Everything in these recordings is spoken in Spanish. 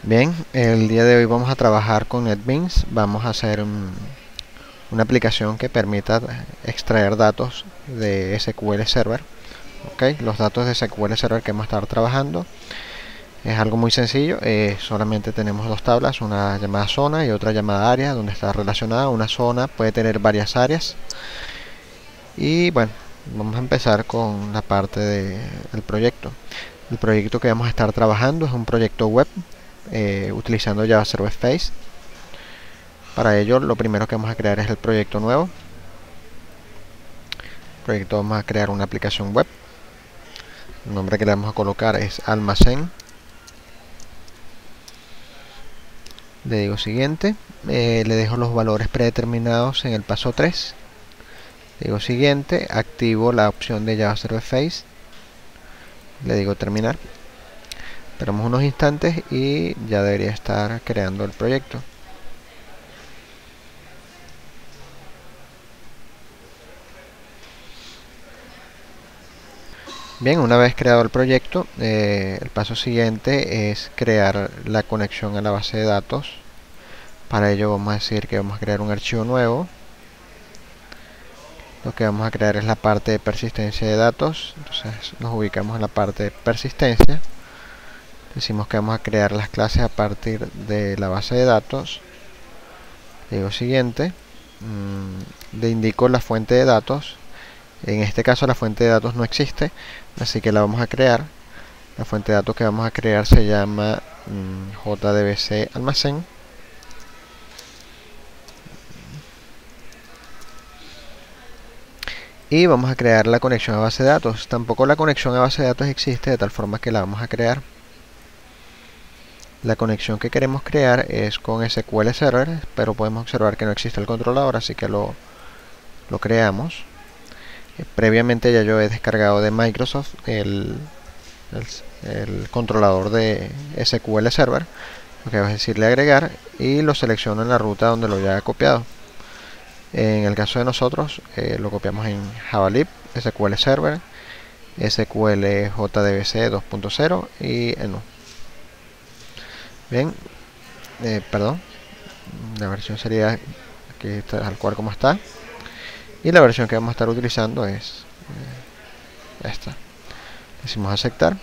Bien, el día de hoy vamos a trabajar con NetBeans. Vamos a hacer una aplicación que permita extraer datos de SQL Server. Los datos de SQL Server que vamos a estar trabajando es algo muy sencillo. Solamente tenemos dos tablas, una llamada zona y otra llamada área, donde está relacionada. Una zona puede tener varias áreas. Y bueno, vamos a empezar con la parte del proyecto. El proyecto que vamos a estar trabajando es un proyecto web utilizando Java Server Face. Para ello, lo primero que vamos a crear es el proyecto nuevo. Vamos a crear una aplicación web. El nombre que le vamos a colocar es almacén. Le digo siguiente. Le dejo los valores predeterminados en el paso 3. Le digo siguiente. Activo la opción de Java Server Face. Le digo terminar. Esperamos unos instantes y ya debería estar creando el proyecto. Bien, una vez creado el proyecto, el paso siguiente es crear la conexión a la base de datos. Para ello vamos a decir que vamos a crear un archivo nuevo. Lo que vamos a crear es la parte de persistencia de datos. Entonces nos ubicamos en la parte de persistencia. Decimos que vamos a crear las clases a partir de la base de datos. Digo siguiente. Le indico la fuente de datos. En este caso la fuente de datos no existe, así que la vamos a crear. La fuente de datos que vamos a crear se llama JDBC almacén. Y vamos a crear la conexión a base de datos. Tampoco la conexión a base de datos existe, de tal forma que la vamos a crear. La conexión que queremos crear es con SQL Server, pero podemos observar que no existe el controlador, así que lo creamos. Previamente ya yo he descargado de Microsoft el controlador de SQL Server. Lo que va a decirle agregar y lo selecciono en la ruta donde lo haya copiado. En el caso de nosotros lo copiamos en Javalib, SQL Server, SQL JDBC 2.0 y no. Bien, perdón, la versión sería aquí tal cual como está. Y la versión que vamos a estar utilizando es esta. Decimos aceptar.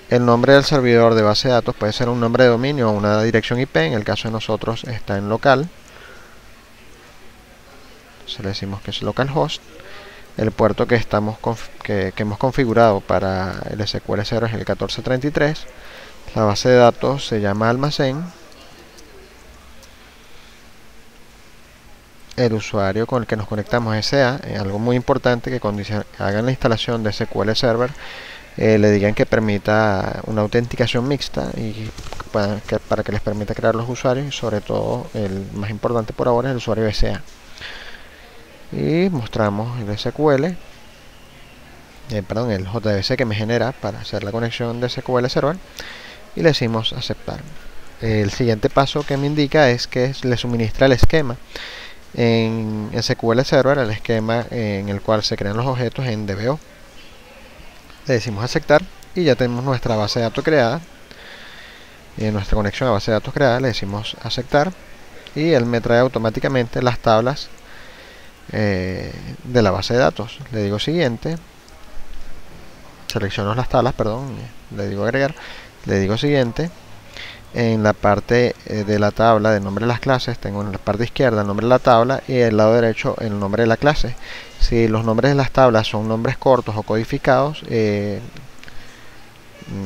El nombre del servidor de base de datos puede ser un nombre de dominio o una dirección IP. En el caso de nosotros está en local. Entonces le decimos que es localhost. El puerto que hemos configurado para el SQL Server es el 1433. La base de datos se llama almacén. El usuario con el que nos conectamos es SEA. Algo muy importante, que cuando hagan la instalación de SQL Server le digan que permita una autenticación mixta y para que les permita crear los usuarios, y sobre todo el más importante por ahora es el usuario de SEA. Y mostramos el SQL, el JDBC que me genera para hacer la conexión de SQL Server y le decimos aceptar. El siguiente paso que me indica es que le suministra el esquema en SQL Server, el esquema en el cual se crean los objetos en DBO. Le decimos aceptar y ya tenemos nuestra base de datos creada. Nuestra conexión a base de datos creada, le decimos aceptar y él me trae automáticamente las tablas de la base de datos. Le digo siguiente, selecciono las tablas, perdón, le digo agregar, le digo siguiente. En la parte de la tabla del nombre de las clases tengo en la parte izquierda el nombre de la tabla y en el lado derecho el nombre de la clase. Si los nombres de las tablas son nombres cortos o codificados,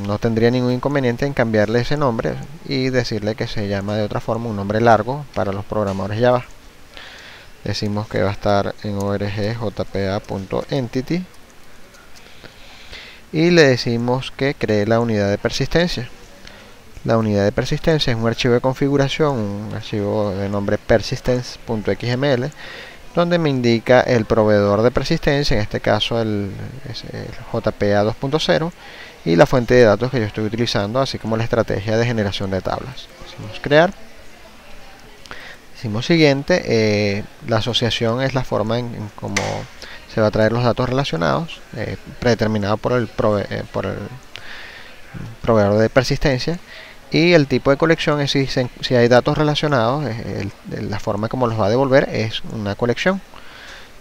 no tendría ningún inconveniente en cambiarle ese nombre y decirle que se llama de otra forma, un nombre largo para los programadores Java. Decimos que va a estar en org.jpa.entity y le decimos que cree la unidad de persistencia. La unidad de persistencia es un archivo de configuración, un archivo de nombre persistence.xml, donde me indica el proveedor de persistencia, en este caso el JPA 2.0, y la fuente de datos que yo estoy utilizando, así como la estrategia de generación de tablas. Decimos crear. Decimos siguiente. La asociación es la forma en cómo se va a traer los datos relacionados, predeterminado por el proveedor de persistencia. Y el tipo de colección es si hay datos relacionados, la forma como los va a devolver es una colección.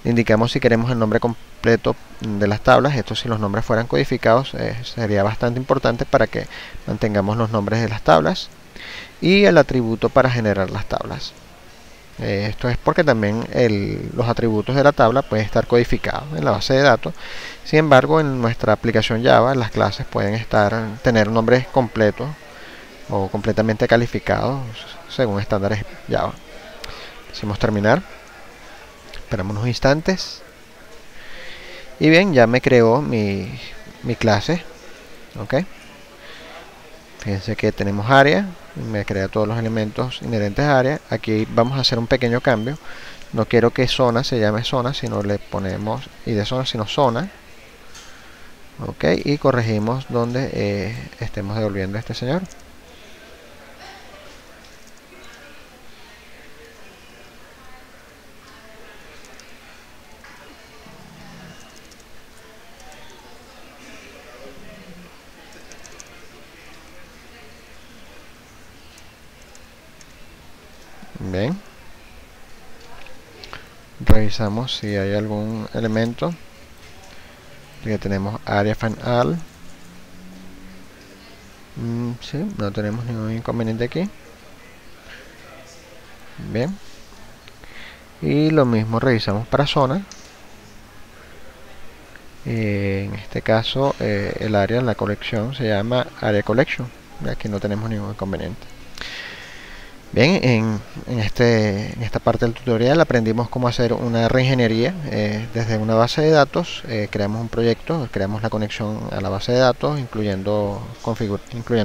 Indicamos si queremos el nombre completo de las tablas. Esto, si los nombres fueran codificados, sería bastante importante para que mantengamos los nombres de las tablas. Y el atributo para generar las tablas. Esto es porque también los atributos de la tabla pueden estar codificados en la base de datos. Sin embargo, en nuestra aplicación Java, las clases pueden tener nombres completos o completamente calificados según estándares Java. Decimos terminar. Esperamos unos instantes. Y bien, ya me creó mi clase. Ok. Fíjense que tenemos área. Me crea todos los elementos inherentes a área. Aquí vamos a hacer un pequeño cambio. No quiero que zona se llame zona, sino le ponemos id zona, sino zona. Ok, y corregimos donde estemos devolviendo a este señor. Bien, revisamos si hay algún elemento. Que tenemos área final. Sí, no tenemos ningún inconveniente aquí. Bien, y lo mismo revisamos para zona. En este caso el área en la colección se llama área collection. Aquí no tenemos ningún inconveniente. Bien, en esta parte del tutorial aprendimos cómo hacer una reingeniería desde una base de datos. Creamos un proyecto, creamos la conexión a la base de datos, incluyendo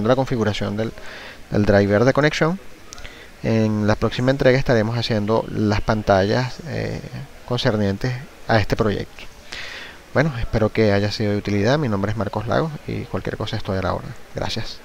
la configuración del driver de conexión. En la próxima entrega estaremos haciendo las pantallas concernientes a este proyecto. Bueno, espero que haya sido de utilidad. Mi nombre es Marcos Lagos y cualquier cosa estoy a la hora. Gracias.